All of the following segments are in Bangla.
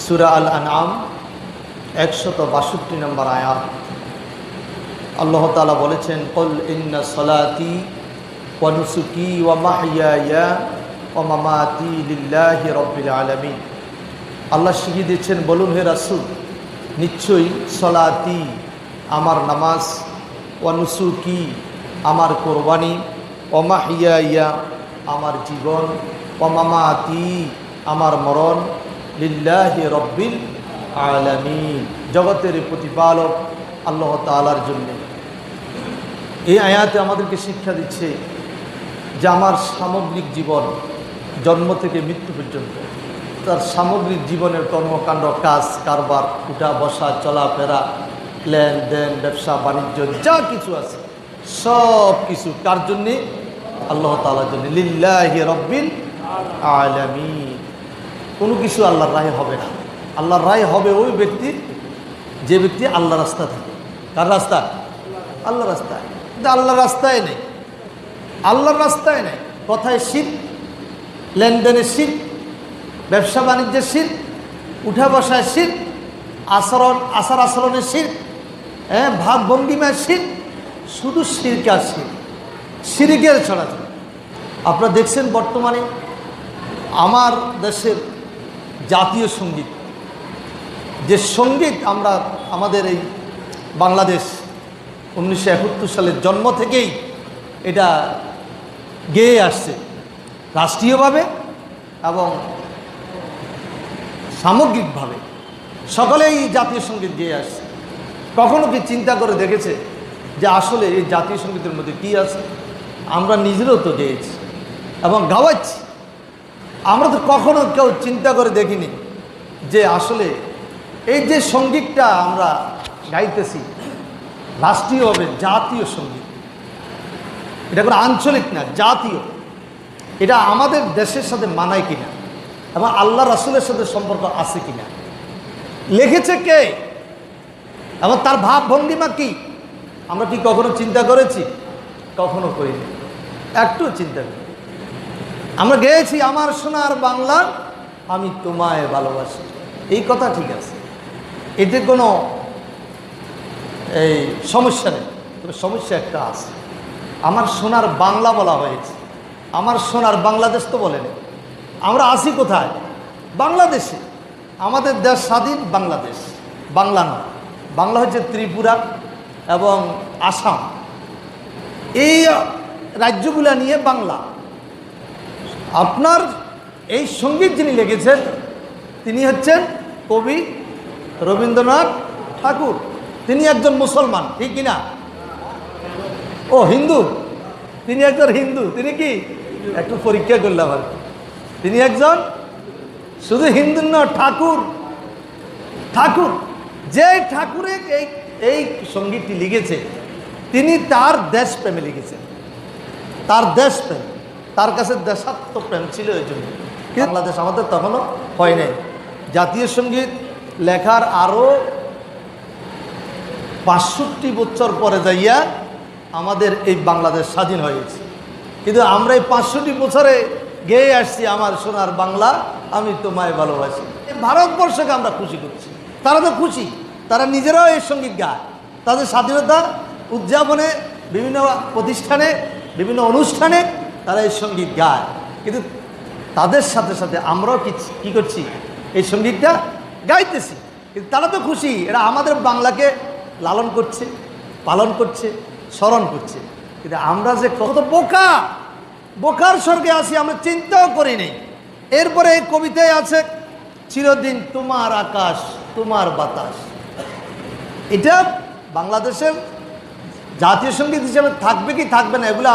সূরা আল আনআম 162 নম্বর আয়াত। আল্লাহ তাআলা বলেছেন, কুল ইন্না সলাতি ওয়া নুসুকি ওয়া মাহইয়ায়া ওয়া মামাতি লিল্লাহি রাব্বিল আলামিন। আল্লাহ শিখিয়ে দিচ্ছেন, বলুন হে রাসূল, নিশ্চয়ই সলাতি আমার নামাজ, ওয়া নুসুকি আমার কোরবানি, ওয়া মাহইয়ায়া আমার জীবন, ওয়া মামাতি আমার মরণ, লিল্লাহি রাব্বিল আলামিন জগতের প্রতিপালক আল্লাহ তাআলার জন্য। এই আয়াতে আমাদেরকে শিক্ষা দিচ্ছে যে আমার সামগ্রিক জীবন জন্ম থেকে মৃত্যু পর্যন্ত, তার সামগ্রিক জীবনের কর্মকাণ্ড, কাজ কারবার, উঠা বসা, চলাফেরা, লেনদেন, ব্যবসা বাণিজ্য যা কিছু আছে সব কিছু কার জন্যে? আল্লাহ তাআলার জন্য। লিল্লাহি রাব্বিল আলামিন। কোনো কিছু আল্লাহর রায় হবে না। আল্লাহর রায় হবে ওই ব্যক্তি যে ব্যক্তি আল্লাহ রাস্তা থাকে। কার রাস্তা? আল্লাহ রাস্তায়। কিন্তু আল্লাহর রাস্তায় নেই, আল্লাহর রাস্তায় নেই। কথায় শিরক, লেনদেনের শিরক, ব্যবসা বাণিজ্যের শিরক, উঠা বসায় শিরক, আচার আচরণের শিরক, ভাব ভঙ্গিমায় শিরক, শুধু শিরক আর শিরক, শিরকের ছড়াছড়ি। আপনারা দেখছেন বর্তমানে আমার দেশের জাতীয় সঙ্গীত, যে সঙ্গীত আমরা আমাদের এই বাংলাদেশ 1971 সালের জন্ম থেকেই এটা গেয়ে আসছে রাষ্ট্রীয়ভাবে এবং সামগ্রিকভাবে সকলেই জাতীয় সঙ্গীত গেয়ে আসছে। কখনো কি চিন্তা করে দেখেছে যে আসলে এই জাতীয় সঙ্গীতের মধ্যে কী আছে? আমরা নিজেরাও তো গেয়েছি এবং গাওয়াচ্ছি। আমরা তো কখনো কেউ চিন্তা করে দেখিনি যে আসলে এই যে সঙ্গীতটা আমরা গাইতেছি রাষ্ট্রীয়ভাবে জাতীয় সঙ্গীত, এটা কোনো আঞ্চলিক না, জাতীয়। এটা আমাদের দেশের সাথে মানায় কিনা এবং আল্লাহ রাসূলের সাথে সম্পর্ক আছে কিনা, লিখেছে কে এবং তার ভাব ভঙ্গিমা কি, আমরা কি কখনো চিন্তা করেছি? কখনো করিনি, একটু চিন্তা করি। আমরা গেয়েছি, আমার সোনার বাংলা আমি তোমায় ভালোবাসি, এই কথা ঠিক আছে, এতে কোনো এই সমস্যা নেই। তবে সমস্যা একটা আছে, আমার সোনার বাংলা বলা হয়েছে, আমার সোনার বাংলাদেশ তো বলেনি। আমরা আছি কোথায়? বাংলাদেশে। আমাদের দেশ স্বাধীন বাংলাদেশ, বাংলা নয়। বাংলা হচ্ছে ত্রিপুরা এবং আসাম, এই রাজ্যগুলা নিয়ে বাংলা। আপনার এই সঙ্গীত যিনি লিখেছেন তিনি হচ্ছেন কবি রবীন্দ্রনাথ ঠাকুর। তিনি একজন মুসলমান, ঠিক কিনা? ও হিন্দু, তিনি একজন হিন্দু। তিনি কি? একটু পরীক্ষা করলাম আর কি। তিনি একজন শুধু হিন্দু নয়, ঠাকুর। ঠাকুর, যে ঠাকুরে এই সঙ্গীতটি লিখেছে তিনি তার দেশপ্রেমে লিখেছেন, তার দেশপ্রেম, তার কাছে দেশাত্মপ্রেম ছিল। এই জন্য বাংলাদেশ আমাদের তখনও হয় নাই। জাতীয় সঙ্গীত লেখার আরও ৬৫ বছর পরে যাইয়া আমাদের এই বাংলাদেশ স্বাধীন হয়েছে। কিন্তু আমরা এই ৬৫ বছরে গেয়ে আসছি, আমার সোনার বাংলা আমি তোমায় ভালোবাসি। ভারতবর্ষকে আমরা খুশি করছি, তারা তো খুশি, তারা নিজেরাও এই সঙ্গীত গায়। তাদের স্বাধীনতা উদযাপনে বিভিন্ন প্রতিষ্ঠানে, বিভিন্ন অনুষ্ঠানে তারা এই সঙ্গীত গায়। কিন্তু তাদের সাথে সাথে আমরাও কী করছি? এই সঙ্গীতটা গাইতেছি। কিন্তু তারা তো খুশি, এরা আমাদের বাংলাকে লালন করছে, পালন করছে, স্মরণ করছে। কিন্তু আমরা যে কত বোকা, বোকার স্বর্গে আছি, আমরা চিন্তাও করি নি। এরপরে এই কবিতায় আছে, চিরদিন তোমার আকাশ তোমার বাতাস। এটা বাংলাদেশের জাতীয় সঙ্গীত হিসেবে থাকবে কি থাকবে না এগুলো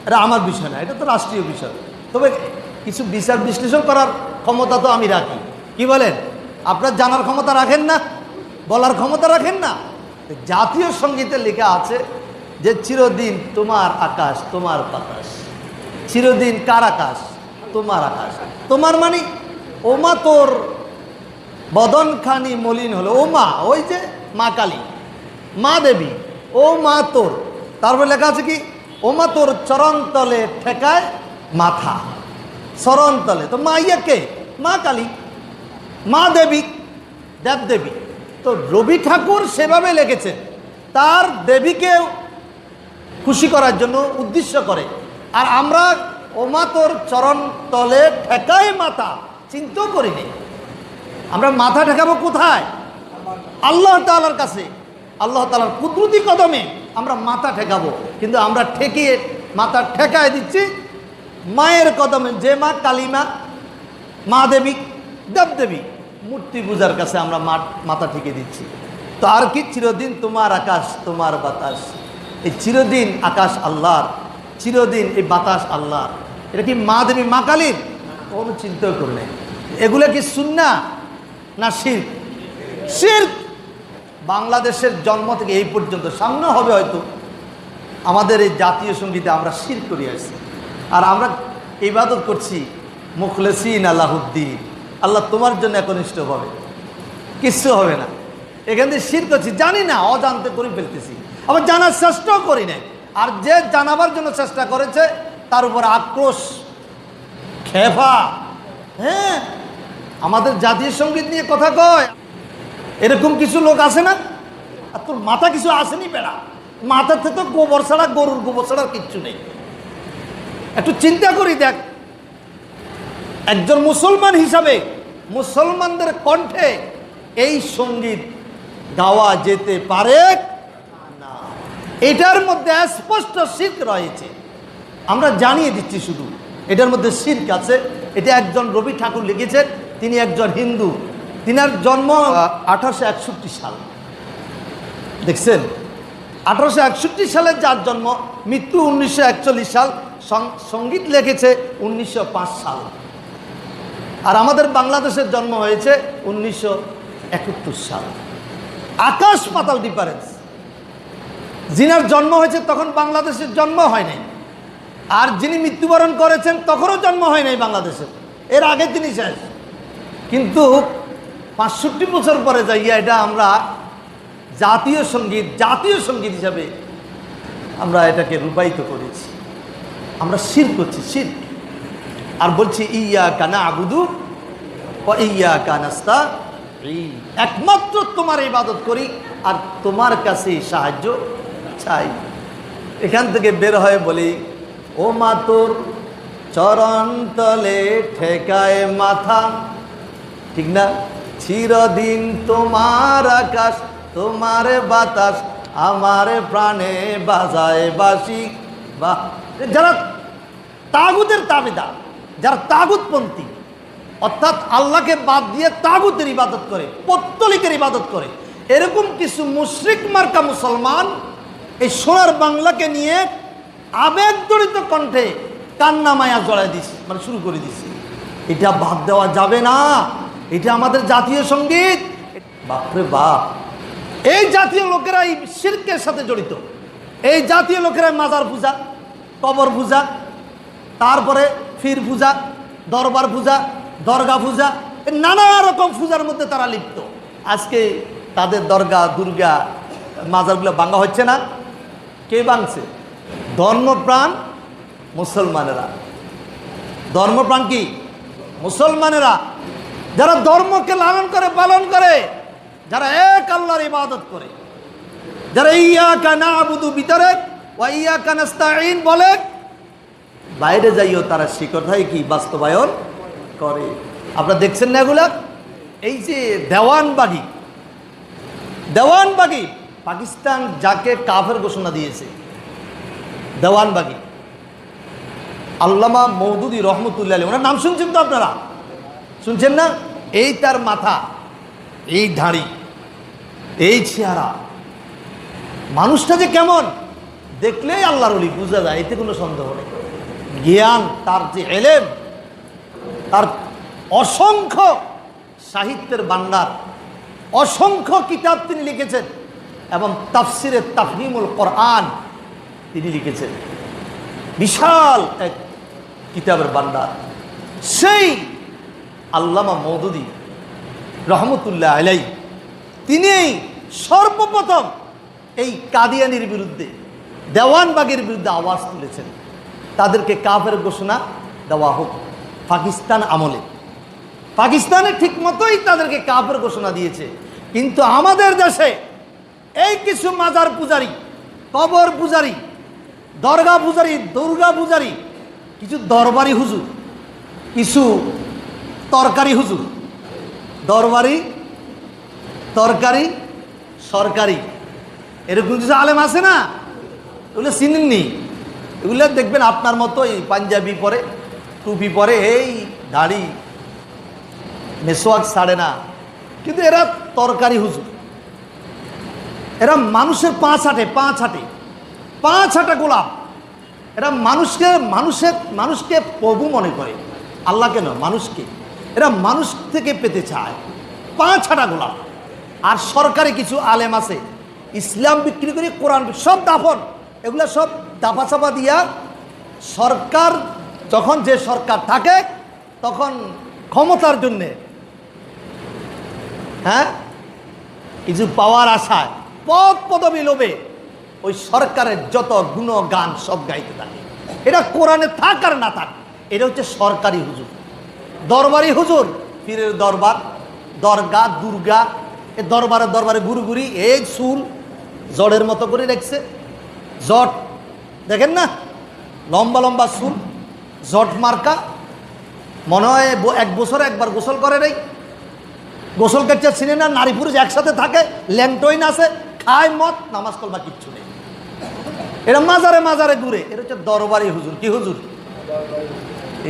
এটা আমার বিষয় না, এটা তো রাষ্ট্রীয় বিষয়। তবে কিছু বিচার বিশ্লেষণ করার ক্ষমতা তো আমি রাখি। কি বলেন? আপনার জানার ক্ষমতা রাখেন না, বলার ক্ষমতা রাখেন না? জাতীয় সঙ্গীতে লেখা আছে যে চিরদিন তোমার আকাশ তোমার বাতাস। চিরদিন কার আকাশ? তোমার আকাশ। তোমার মানে ওমা তোর বদনখানি মলিন হলো। ও মা, ওই যে মা কালী, মা দেবী, ও মা তোর। তারপরে লেখা আছে কি? ওমা তোর চরণতলে ঠেকায় মাথা। চরণতলে তো মা ইয়া কে? মা কালী। মা দেবী, দেবদেবী। তো রবি ঠাকুর সেভাবে লিখেছেন, তার দেবীকে খুশি করার জন্য উদ্দেশ্য করে। আর আমরা ওমা তোর চরণ তলে ঠেকাই মাথা চিন্তাও করিনি। আমরা মাথা ঠেকাবো কোথায়? আল্লাহ তাআলার কাছে, আল্লাহ তাআলার কুদরতি কদমে আমরা মাথা ঠেকাবো। কিন্তু আমরা ঠেকিয়ে মাথা ঠেকায় দিচ্ছি মায়ের কদমে, যে মা কালিমা, মা দেবী, দেবদেবী, মূর্তি পূজার কাছে আমরা মাথা ঠেকে দিচ্ছি। তো আর কি, চিরদিন তোমার আকাশ তোমার বাতাস। এই চিরদিন আকাশ আল্লাহর, চিরদিন এই বাতাস আল্লাহর। এটা কি মা দেবী, মা কালীর? কোনো চিন্তাও করলে এগুলো কি সুন্নাহ না শিরক? শিরক। বাংলাদেশের জন্ম থেকে এই পর্যন্ত, সামনে হবে হয়তো, আমাদের এই জাতীয় সঙ্গীতে আমরা শিরক করে আসছি। আর আমরা ইবাদত করছি মুখলেসিন আল্লাহুদ্দিন, আল্লাহ তোমার জন্য একনিষ্ঠভাবে। কিচ্ছু হবে না, এখান থেকে শিরক করছি, জানি না, অজান্তে করে ফেলতেছি, আবার জানার চেষ্টাও করি না। আর যে জানাবার জন্য চেষ্টা করেছে তার উপর আক্রোশ, খেপা। হ্যাঁ, আমাদের জাতীয় সঙ্গীত নিয়ে কথা কয়, এরকম কিছু লোক আছে না? আর তোর মাথা কিছু আসেনি বেড়া, মাথাতে তো গোবর ছাড়া, গরুর গোবর ছাড়া কিচ্ছু নেই। একটু চিন্তা করি দেখ, একজন মুসলমান হিসাবে মুসলমানদের কণ্ঠে এই সঙ্গীত গাওয়া যেতে পারে না। এটার মধ্যে স্পষ্ট শিরক রয়েছে, আমরা জানিয়ে দিচ্ছি শুধু এটার মধ্যে শিরক আছে। এটা একজন রবি ঠাকুর লিখেছেন, তিনি একজন হিন্দু, তিনার জন্ম 1861 সাল। দেখছেন, 1861 সালে যার জন্ম, মৃত্যু 1941 সাল, সঙ্গীত লিখেছে 1905 সাল। আর আমাদের বাংলাদেশের জন্ম হয়েছে 1971 সাল। আকাশ পাতাল ডিফারেন্স। যিনার জন্ম হয়েছে তখন বাংলাদেশের জন্ম হয় নাই, আর যিনি মৃত্যুবরণ করেছেন তখনও জন্ম হয় নাই বাংলাদেশের, এর আগে তিনি শেষ। কিন্তু 65 বছর পরে যাইয়া এটা আমরা জাতীয় সঙ্গীত হিসাবে আমরা এটাকে রূপায়িত করেছি। আমরা শিরক করছি, শিরক। আর বলছি ইয়্যাকা না'বুদু ওয়া ইয়্যাকা নাস্তাঈন, একমাত্র তোমার ইবাদত করি আর তোমার কাছে সাহায্য চাই। এখান থেকে বের হয়ে বলি, ও মা তোর চরণ তলে ঠেকায় মাথা, ঠিক না? চিরদিন তোমার আকাশ তোমার বাতাস, আমার প্রাণে বাজায় বাঁশি। বা যারা তাগুতের তাবেদার, যারা তাগুতপন্থী, অর্থাৎ আল্লাহকে বাদ দিয়ে তাগুতের ইবাদত করে, পত্তলিকের ইবাদত করে, এরকম কিছু মুশরিক মার্কা মুসলমান এই সোনার বাংলাকে নিয়ে আবেগজড়িত কণ্ঠে কান্না মায়া জড়ায় দিচ্ছে, মানে শুরু করে দিচ্ছে। এটা বাদ দেওয়া যাবে না, এটা আমাদের জাতীয় সঙ্গীত। বাপরে বাপ, এই জাতীয় লোকেরা এই শিরকের সাথে জড়িত। এই জাতীয় লোকেরা মাজার পূজা, কবর পূজা, তারপরে ফির পূজা, দরবার পূজা, দরগা পূজা, নানা রকম পূজার মধ্যে তারা লিপ্ত। আজকে তাদের দরগা, দুর্গা, মাজারগুলো ভাঙা হচ্ছে না? কে ভাঙছে? ধর্মপ্রাণ মুসলমানেরা। ধর্মপ্রাণ কি? মুসলমানেরা, যারা ধর্মকে লালন করে, পালন করে, যারা এক আল্লাহর ইবাদত করে, যারা ইয়্যাকা না'বুদু ভিতরে ওয়া ইয়্যাকা নাস্তাঈন বলে, বাইরে যাইও তারা সে কথাই কি বাস্তবায়ন করে। আপনারা দেখছেন না এগুলা? এই যে দেওয়ানবাগি, পাকিস্তান যাকে কাফের ঘোষণা দিয়েছে, দেওয়ানবাগি, আল্লামা মওদুদী রহমতুল্লাহ আলাইহি, ওনার নাম শুনছেন তো আপনারা? শুনছেন না? এই তার মাথা, এই দাড়ি, এই চেহারা, মানুষটা যে কেমন, দেখলেই আল্লাহর ওলি বোঝা যায়, এতে কোনো সন্দেহ নেই। জ্ঞান, তার যে এলেম, তার অসংখ্য সাহিত্যের ভান্ডার, অসংখ্য কিতাব তিনি লিখেছেন, এবং তাফসিরে তাফহিমুল কোরআন তিনি লিখেছেন, বিশাল এক কিতাবের ভান্ডার। সেই আল্লামা মওদুদী রহমতুল্লাহ আলাইহি তিনি সর্বপ্রথম এই কাদিয়ানির বিরুদ্ধে, দেওয়ানবাগের বিরুদ্ধে আওয়াজ তুলেছেন, তাদেরকে কাফের ঘোষণা দেওয়া হোক পাকিস্তান আমলে। পাকিস্তানে ঠিক মতোই তাদেরকে কাফের ঘোষণা দিয়েছে। কিন্তু আমাদের দেশে এই কিছু মাজার পূজারী, কবর পূজারী, দরগা পূজারী, দুর্গা পূজারী, কিছু দরবারি হুজুর, কিছু তরকারি হুজুর, দরবারি, তরকারি, সরকারি, এরকম কিছু আলেম আছে না? এগুলো চিনেননি? এগুলো দেখবেন আপনার মতো এই পাঞ্জাবি পরে, টুপি পরে, এই দাড়ি, মেসোয়াক ছাড়ে না, কিন্তু এরা তরকারি হুজুর। এরা মানুষের পাঁচ হাটে গোলাপ। এরা মানুষকে প্রভু মনে করে, আল্লাহকে নয়, মানুষকে। এরা মানুষ থেকে পেতে চায়, 5 হাঁটা গোলাপ। আর সরকারি কিছু আলেম আছে, ইসলাম বিক্রি করে কোরআন সব দাফন, এগুলো সব দাফা চাপা দিয়া সরকার, যখন যে সরকার থাকে তখন ক্ষমতার জন্যে, হ্যাঁ, কিছু পাওয়ার আশায়, পদ পদবি লোভে ওই সরকারের যত গুণগান সব গাইতে থাকে। এটা কোরআনে থাক আর না থাক, এটা হচ্ছে সরকারি হুজুর। দরবারি হুজুর, পীরের দরবার, দরগা, দুর্গা, এ দরবারে গুরুগুরি, এই চুল জটের মতো করে রেখেছে। জট দেখেন না, লম্বা লম্বা চুল, জট মার্কা। মনে হয় 1 বছরে একবার গোসল করে নেই। গোসল করছে চিনে না, নারী পুরুষ একসাথে থাকে, ল্যাংটইন আছে, খায় মদ, নামাজ কলমা কিচ্ছু নেই। এরা মাজারে মাজারে ঘুরে, এরা হচ্ছে দরবারি হুজুর। কি হুজুর?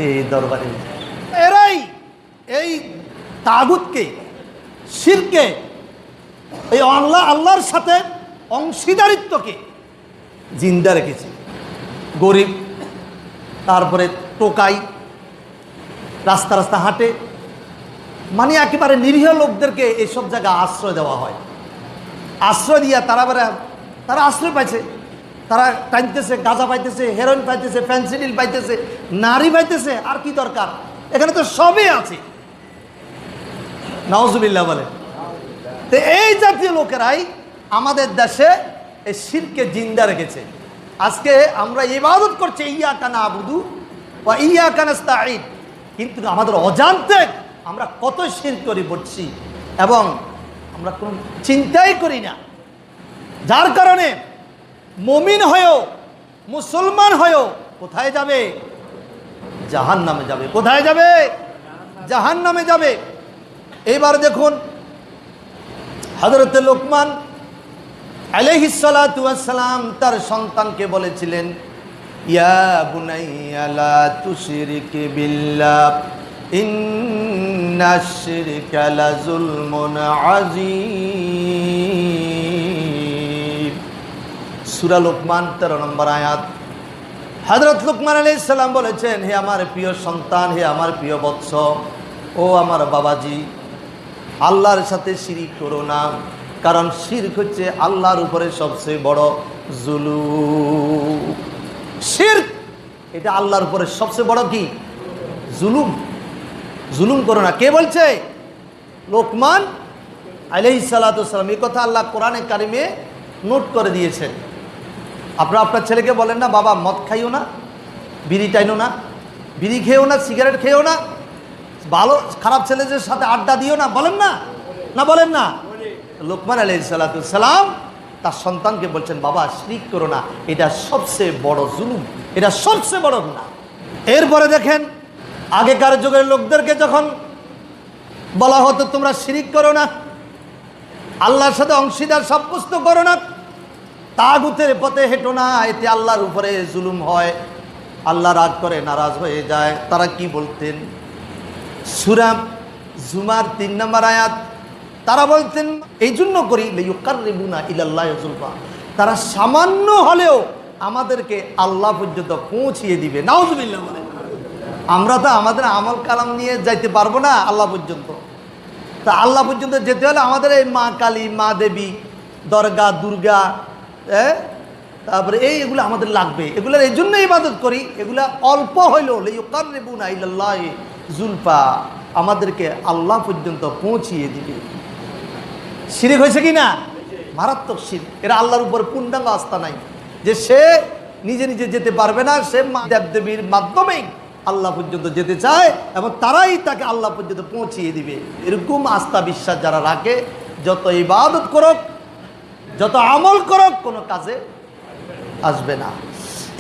এই দরবারি হুজুর। এরাই এই তাগুতকে, শিরকে, এই আল্লাহর সাথে অংশীদারিত্বকে জিন্দা রেখেছে। গরিব, তারপরে টোকাই, রাস্তা রাস্তা হাঁটে, মানে একেবারে নিরীহ লোকদেরকে এইসব জায়গায় আশ্রয় দেওয়া হয়। আশ্রয় দিয়া তারা আশ্রয় পাইছে, তারা টানতেছে, গাঁজা পাইতেছে, হেরোইন পাইতেছে, ফেন্সিডিল পাইতেছে, নারী পাইতেছে, আর কি দরকার? এখানে তো সবই আছে। নাউজুবিল্লাহ বলে। তো এই জাতীয় লোকেরাই আমাদের দেশে এই শিরকে জিন্দা রেখেছে। আজকে আমরা ইবাদত করছি ইয়াকা নাবুদু ওয়া ইয়াকা নাস্তাঈন, কিন্তু আমাদের অজান্তে আমরা কত শিরক করে বসছি এবং আমরা কোনো চিন্তাই করি না। যার কারণে মুমিন হয়েও, মুসলমান হয়েও কোথায় যাবে? জাহান্নামে যাবে। কোথায় যাবে? জাহান্নামে যাবে। এবার দেখুন, হযরত লোকমান আলাইহিস সালাতু ওয়াস সালাম তার সন্তানকে বলেছিলেন, ইয়া বুনাইয়া লা তুশরিক বিল্লাহ ইন্নাশ শিরকা লাযুলমুন আযীম। সূরা লোকমান 13 নম্বর আয়াত। হযরত লোকমান আলাইহিস সালাম বলেছেন, হে আমার প্রিয় সন্তান, হে আমার প্রিয় বৎস, ও আমার বাবাজি, আল্লাহর সাথে শিরক করো না, কারণ শিরক হচ্ছে আল্লাহর উপরে সবচেয়ে বড় জুলুম। শিরক এটা আল্লাহর উপরে সবচেয়ে বড় কি? জুলুম। জুলুম করো না। কে বলছে? লোকমান আলাইহিস সালাতু ওয়াস সালাম। এই কথা আল্লাহ কোরআনে কারিমে নোট করে দিয়েছেন। আপনারা আপনার ছেলেকে বলেন না, বাবা মদ খাইও না, বিড়ি টাইনো না, বিড়ি খেয়েও না, সিগারেট খেয়েও না, ভালো খারাপ ছেলেদের সাথে আড্ডা দিও না, বলেন না? না বলেন না? লোকমান আলাইহিস সালাতু ওয়াস সালাম তার সন্তানকে বলছেন, বাবা শিরক করো না, এটা সবচেয়ে বড় জুলুম, এটা সবচেয়ে বড় গুনাহ। এরপরে দেখেন, আগেকার যুগের লোকদেরকে যখন বলা হতো তোমরা শিরক করো না, আল্লাহর সাথে অংশীদার সাব্যস্ত করো না, তাগুতের পথে হেঁটো না, এতে আল্লাহর উপরে জুলুম হয়, আল্লাহ রাগ করে, নারাজ হয়ে যায়। তারা কি বলতেন? সূরা জুমার 3 নম্বর আয়াত। তারা বলতেন, এই জন্য করি লিয়ুকাররিবুনা ইলাল্লাহি যুলফা, তারা সামান্য হলেও আমাদেরকে আল্লাহ পর্যন্ত পৌঁছিয়ে দিবে। নাউজুবিল্লাহ বলেন। আমরা তো আমাদের আমল কালাম নিয়ে যাইতে পারবো না আল্লাহ পর্যন্ত। তা আল্লাহ পর্যন্ত যেতে হলে আমাদের এই মা কালী, মা দেবী, দরগা, দুর্গা, তারপরে এগুলো আমাদের লাগবে। এগুলোর এই জন্য ইবাদত করি, এগুলা অল্প হইলেও লিয়ুকাররিবুনা ইলাল্লাহি যুলফা, আমাদেরকে আল্লাহ পর্যন্ত পৌঁছিয়ে দিবে। শিরক হয়েছে কি না? মারাত্মক শিরক। এরা আল্লাহর উপর পূর্ণাঙ্গ আস্থা নাই, যে সে নিজে নিজে যেতে পারবে না, সে দেবদেবীর মাধ্যমেই আল্লাহ পর্যন্ত যেতে চায় এবং তারাই তাকে আল্লাহ পর্যন্ত পৌঁছিয়ে দিবে। এরকম আস্থা বিশ্বাস যারা রাখে, যত ইবাদত করুক, যত আমল করুক, কোনো কাজে আসবে না।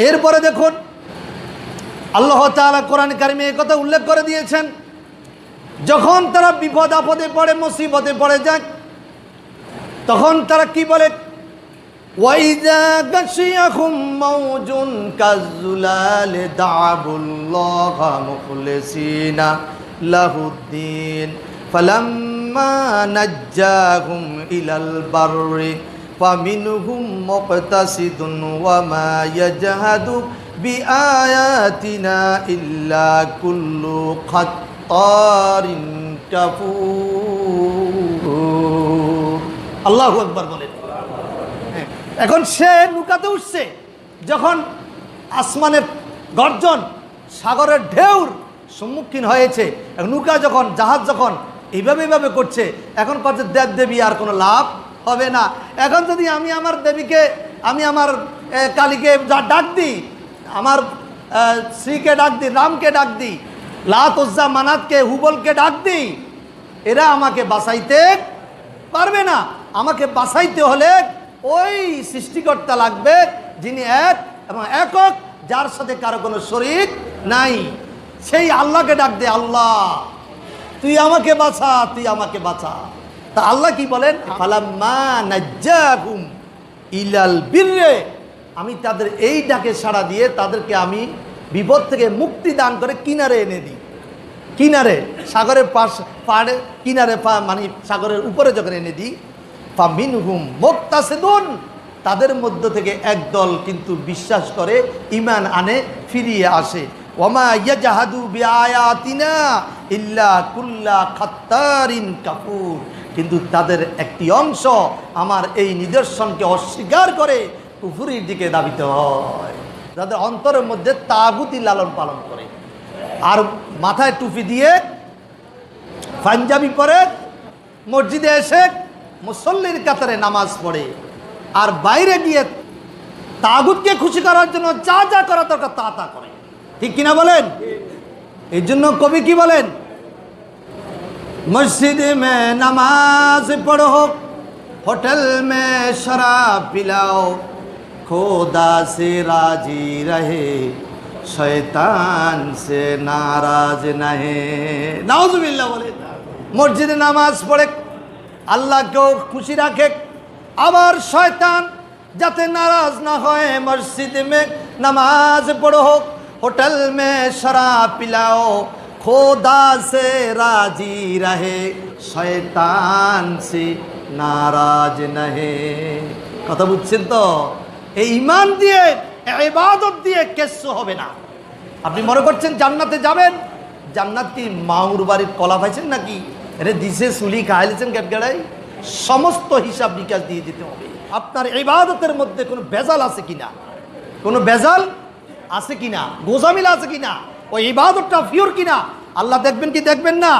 এরপরে দেখুন আল্লাহ তাআলা কোরআন কারিমে এই কথা উল্লেখ করে দিয়েছেন, যখন তারা বিপদ আপদে পড়ে, মুসিবতে পড়ে যায়, তখন তারা কি বলে? ওয়াইযা গাশিয়াহুম মাউজুন কাযুলাল দা'বুল্লাহা মুখলিসিনা লাহুদ্দিন ফালাম্মা নাজ্জাহুম ইলাল বাররি ফামিনহুম মুকতাসিদুন ওয়া মা ইয়াজহাদু বিআয়াতিনা ইল্লা কুল্লু খাত্তারিন কাফুর। আল্লাহু আকবার বলেন। এখন সে নৌকাতে উঠছে, যখন আসমানের গর্জন, সাগরের ঢেউর সম্মুখীন হয়েছে, নৌকা যখন, জাহাজ যখন এইভাবে করছে, এখন করছে দেব দেবী আর কোনো লাভ হবে না। এখন যদি আমি আমার দেবীকে, আমি আমার কালীকে ডাক দিই, আমার শ্রীকে ডাক দিই, রামকে ডাক দিই, লাত উজ্জা মানাতকে, হুবলকে ডাক দিই, এরা আমাকে বাঁচাইতে পারবে না। আমাকে বাঁচাইতে হলে ওই সৃষ্টিকর্তা লাগবে, যিনি এক এবং একক, যার সাথে কারো কোনো শরীক নাই। সেই আল্লাহকে ডাক দে, আল্লাহ তুই আমাকে বাঁচা, তুই আমাকে বাঁচা। তা আল্লাহ কি বলেন? ফালাম্মা নাজ্জাহুম ইলাল বিররে, আমি তাদের এই ডাকে সাড়া দিয়ে তাদেরকে আমি বিপদ থেকে মুক্তি দান করে কিনারে এনে দিই। কিনারে, সাগরের পাড়ে কিনারে, মানে সাগরের উপরে যখন এনে দিই, ফামিনহুম মুকতাসিদুন, তাদের মধ্য থেকে একদল কিন্তু বিশ্বাস করে, ঈমান আনে, ফিরিয়ে আসে। ওয়ামা ইয়াজহাদু বিআয়াতিনা ইল্লা কুল্লা খাত্তারিন কাফুর, কিন্তু তাদের একটি অংশ আমার এই নিদর্শনকে অস্বীকার করে কুফুরির দিকে ধাবিত হয়। তাদের অন্তরের মধ্যে তাগুতি লালন পালন করে, আর মাথায় টুপি দিয়ে পাঞ্জাবি পরে মসজিদে এসে মুসল্লির কাতারে নামাজ পড়ে, আর বাইরে গিয়ে তাগুতকে খুশি করার জন্য যা যা করা দরকার তা তা করে। ঠিক কিনা বলেন? এই জন্য কবি কি বলেন? মসজিদ মে নামাজ পড়ো, হোটেল মে শরাব পিলাও, খোদা সে রাজি রহে, শয়তান সে নারাজ নহে। নাউজুবিল্লাহ বলেন। মসজিদে নামাজ পড়ে আল্লাহকেও খুশি রাখে, আবার শয়তান যাতে নারাজ না হয়। মসজিদ মে নামাজ পড়ো, হোটেল মে শরাব পিলাও, খোদা সে রাজি রহে, শয়তান সে নারাজ নহে। কথা বুঝছেন তো? এই ঈমান দিয়ে, ইবাদত দিয়ে কিচ্ছু হবে না। আপনি মনে করছেন জান্নাতে যাবেন? জান্নাত কি মাউর বাড়ির কলা পাইছেন নাকি? এটা দিছে চুলি খাইলেছেন গ্যাটগাড়াই? সমস্ত হিসাব নিকাশ দিয়ে দিতে হবে। আপনার ইবাদতের মধ্যে কোনো বেজাল আছে কিনা, কোনো বেজাল আছে কিনা, গোজামিল আছে কিনা, ওই ইবাদতটা পিওর কিনা আল্লাহ দেখবেন কি দেখবেন না?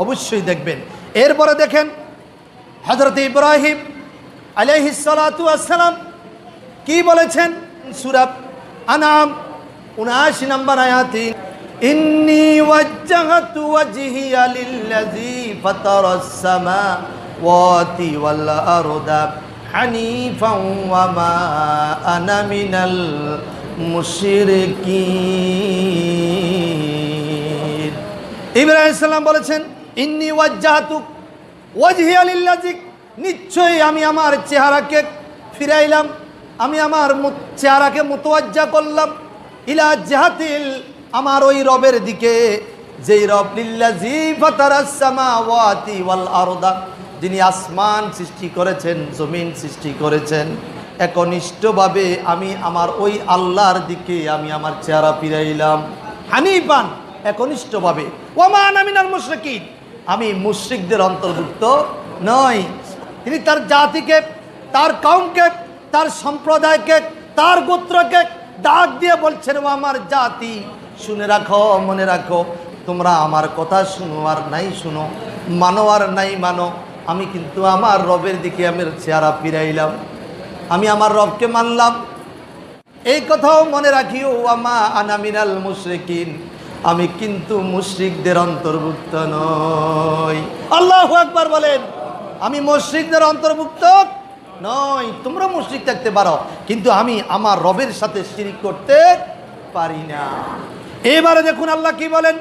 অবশ্যই দেখবেন। এরপরে দেখেন হযরত ইব্রাহিম আলাইহিস সালাতু ওয়াস সালাম কি বলেছেন? সূরা আনআম ৭৯ নম্বর আয়াতে, ইন্নী ওয়াজ্জাহতু ওয়াজহিয়া লিল্লাযী ফাতারাস সামাওয়াতি ওয়াল আরদা হানিফাও ওয়া মা আনা মিনাল মুশরিকিন। ইব্রাহিম আলাইহিস সালাম বলেছেন, ইন্নী ওয়াজ্জাহতু ওয়াজহিয়া লিল্লাযী, নিশ্চয়ই আমি আমার চেহারাকে ফিরাইলাম, আমি আমার চেহারাকে মুতাওয়াজ্জা করলাম, ইলা জিহাতিল, আমার ওই রবের দিকে, যেই রব লিল্লাযী ফাতারাস সামাওয়াতি ওয়াল আরদা, যিনি আসমান সৃষ্টি করেছেন, জমিন সৃষ্টি করেছেন। একনিষ্ঠভাবে আমি আমার ওই আল্লাহর দিকে আমি আমার চেহারা ফিরাইলাম, হানিফান, একনিষ্ঠভাবে। ওয়া মা আনা মিনাল মুশরিকিন, আমি মুশরিকদের অন্তর্ভুক্ত নই। তিনি তার জাতিকে, তার কওমকে, তার সম্প্রদায়কে, তার গোত্রকে ডাক দিয়ে বলছেন, ও আমার জাতি, শুনে রাখো, মনে রাখো, তোমরা আমার কথা শুনো আর নাই শুনো, মানো আর নাই মানো, আমি কিন্তু আমার রবের দিকে আমার চেহারা ফিরাইলাম, আমি আমার রবকে মানলাম। এই কথাও মনে রাখিও, ওয়া মা আনা মিনাল মুশরিকিন, আমি কিন্তু মুশরিকদের অন্তর্ভুক্ত নই। আল্লাহু আকবার বলেন। আমি মুশরিকদের অন্তর্ভুক্ত নই। তোমরা মুশরিক থাকতে পারো, কিন্তু আমি আমার রবের সাথে শিরিক করতে পারি না। এবারে দেখুন আল্লাহ কি বলেন।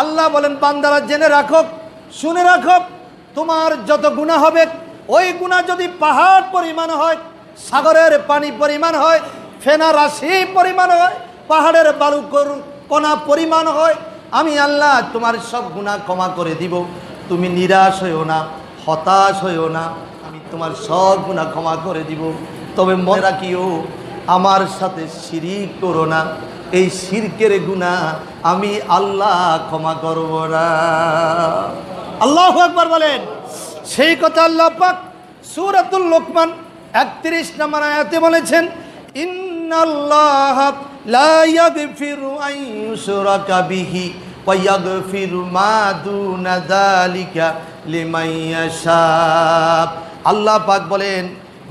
আল্লাহ বলেন, বান্দারা জেনে রাখো, শুনে রাখো, তোমার যত গুনাহ হবে, ওই গুনাহ যদি পাহাড় পরিমাণ হয়, সাগরের পানি পরিমাণ হয়, ফেনা রাশি পরিমাণ হয়, পাহাড়ের বালু কণা পরিমাণ হয়, আমি আল্লাহ তোমার সব গুনাহ ক্ষমা করে দিব। তুমি নিরাশ হইও না, হতাশ হইও না, আমি তোমার সব গুনাহ ক্ষমা করে দিব। তবে মনে রাখিও, আমার সাথে শিরিক করো না। এই শিরকের গুনাহ আমি আল্লাহ ক্ষমা করব না। আল্লাহু আকবার বলেন। সেই কথা আল্লাহ পাক সূরাতুল লোকমান ৩১ নম্বর আয়াতে বলেছেন, ইন্নাল্লাহা লা ইয়াগফিরু আন ইউশরাকা বিহি ওয়া ইয়াগফিরু মা দুনা যালিকা লিমান ইয়াশা। আল্লাহ পাক বলেন,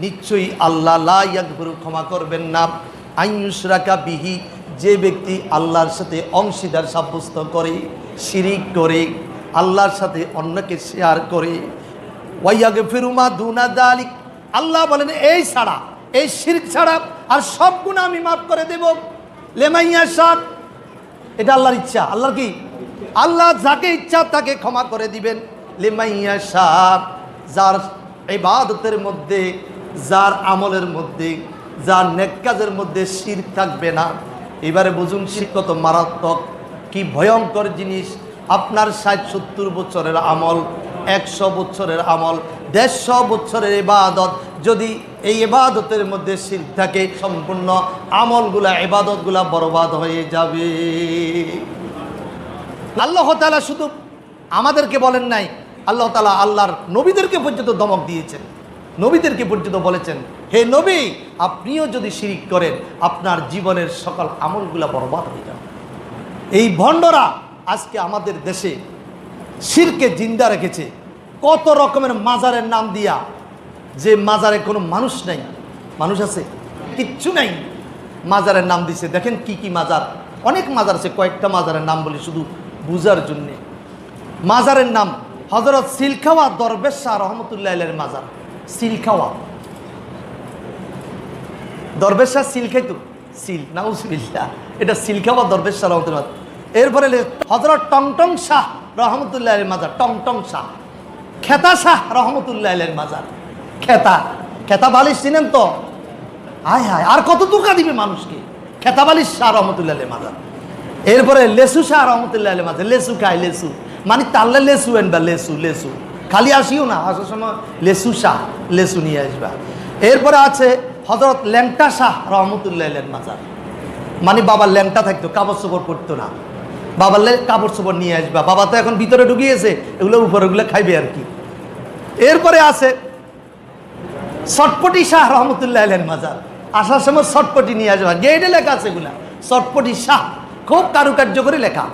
নিশ্চয়ই আল্লাহ লা ইয়াগফিরু ক্ষমা করবেন না, আন ইউশরাকা বিহি যে ব্যক্তি আল্লাহর সাথে অংশীদার সাব্যস্ত করে, শিরিক করে, আল্লাহর সাথে অন্যকে শেয়ার করে, ওয়া ইয়াগফিরু মা দুনা যালিক, আল্লাহ বলেন এই ছাড়া, এই শিরক ছাড়া আর সব গুনাহ আমি মাফ করে দেব। লিমান ইয়াশা, এটা আল্লাহর ইচ্ছা। আল্লাহর কি? আল্লাহ যাকে ইচ্ছা তাকে ক্ষমা করে দিবেন। লিমান ইয়াশা, যার ইবাদতের মধ্যে, যার আমলের মধ্যে, যার নেক কাজের মধ্যে শিরক থাকবে না। এবারে বুঝুন শিরক কত মারাত্মক, কি ভয়ঙ্কর জিনিস। আপনার ৬০-৭০ বছরের আমল, ১০০ বছরের আমল, ১৫০ বছরের ইবাদত, যদি এই ইবাদতের মধ্যে শিরক থাকে, সম্পূর্ণ আমলগুলা, ইবাদতগুলা বরবাদ হয়ে যাবে। আল্লাহ তাআলা শুধু আমাদেরকে বলেন নাই, আল্লাহ তাআলা আল্লাহর নবীদেরকে পর্যন্ত ধমক দিয়েছেন। নবীদেরকে পর্যন্ত বলেছেন, হে নবী, আপনিও যদি শিরিক করেন, আপনার জীবনের সকল আমলগুলা বরবাদ হয়ে যাবে। এই ভণ্ডরা আজকে আমাদের দেশে শিরকে জিন্দা রেখেছে কত রকমের মাজারের নাম দিয়া, যে মাজারে কোনো মানুষ নাই। মানুষ আছে? কিচ্ছু নাই। মাজারের নাম দিছে। দেখেন কি কি মাজার, অনেক মাজার আছে। কয়েকটা মাজারের নাম বলি শুধু বুঝার জন্যে। মাজারের নাম হযরত সিলখাওয়া দরবেশ শাহ রহমতুল্লাহ আলাইহির মাজার। সিলখাওয়া দরবেশ শাহ সিল খাইতো, সিল, নাউজুবিল্লাহ, এটা সিলখাওয়া দরবেশ শাহ রহমতুল্লাহ। এরপরে হযরত টংটং শাহ রহমতুল্লাহ আলাইহির মাজার, টংটং শাহ। খেতা শাহ রহমতুল্লাহ আলাইহির মাজার। খেতা, খেতা বালিশ চিনেন তো? হায় হায়, আর কত ধোঁকা দিবে মানুষকে। খেতা বালিশ শাহ রহমতুল্লাহ আলাইহির মাজার। এরপরে লেসু শাহ রহমতুল্লাহ আলাইহির মাজার। লেসু খায়, লেসু মানে তাল্লা লেসু এনবা, লেসু, লেসু খালি আসিও না, আসার সময় লেসু শাহ, লেসু নিয়ে আসবা। এরপরে আছে হযরত ল্যাংটা শাহ রহমতুল্লাহ আলাইহির মাজার। মানে বাবা ল্যাংটা থাকতো, কাপড় চোপড় পরতো না, বাবার কাপড় চোপড় নিয়ে আসবা। বাবা তো এখন ভিতরে ঢুকিয়েছে, এগুলো উপরেগুলো খাইবে আর কি। এরপরে আছে চটপটি শাহ রহমতুল্লাহ আলাইহির মাজার। আসার সময় চটপটি নিয়ে আসবা, গেটে লেখা আছে এগুলা, চটপটি শাহ, খুব কারুকার্য করে লেখা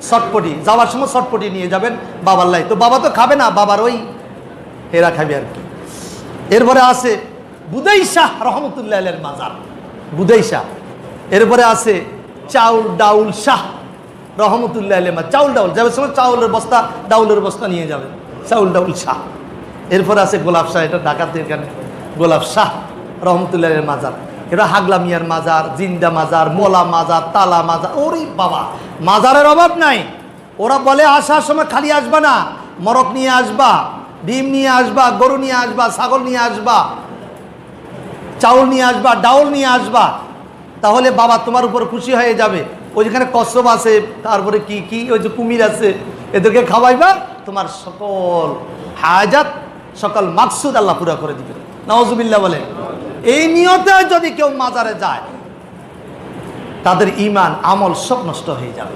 চটপটি। যাওয়ার সময় চটপটি নিয়ে যাবেন বাবার লাই। তো বাবা তো খাবে না, বাবার ওই এরা খাবে আর কি। এরপরে আছে বুদাই শাহ রহমতুল্লাহ আলাইহির মাজার, বুদাই শাহ। এরপরে আছে চাউল ডাউল শাহ রহমতুল্লাহ আলাইহি মাজার। চাউল ডাউল যাবে সময় চাউলের বস্তা, ডাউলের বস্তা নিয়ে যাবেন, চাউল ডাউল শাহ। এরপরে আছে গোলাপ শাহ, এটা ঢাকাতে এখানে গোলাপ শাহ রহমতুল্লাহ আলাইহির মাজার। এটা হাগলা মিয়ার মাজার, জিন্দা মাজার, মোলা মাজার, তালা মাজার। ওরে বাবা, মাজারের অভাব নাই। ওরা বলে আসার সময় খালি আসবা না, মরক নিয়ে আসবা, ডিম নিয়ে আসবা, গরু নিয়ে আসবা, ছাগল নিয়ে আসবা, চাউল নিয়ে আসবা, ডাউল নিয়ে আসবা, তাহলে বাবা তোমার উপর খুশি হয়ে যাবে। ওই যেখানে কচ্ছপ আছে, তারপরে কি কি ওই যে কুমির আছে, এদেরকে খাওয়াইবা, তোমার সকল হাজাত, সকল মাকসুদ আল্লাহ পুরা করে দিবে। নাউজুবিল্লাহ বলে। এই নিয়তে যদি কেউ মাজারে যায়, তাদের ঈমান আমল সব নষ্ট হয়ে যাবে।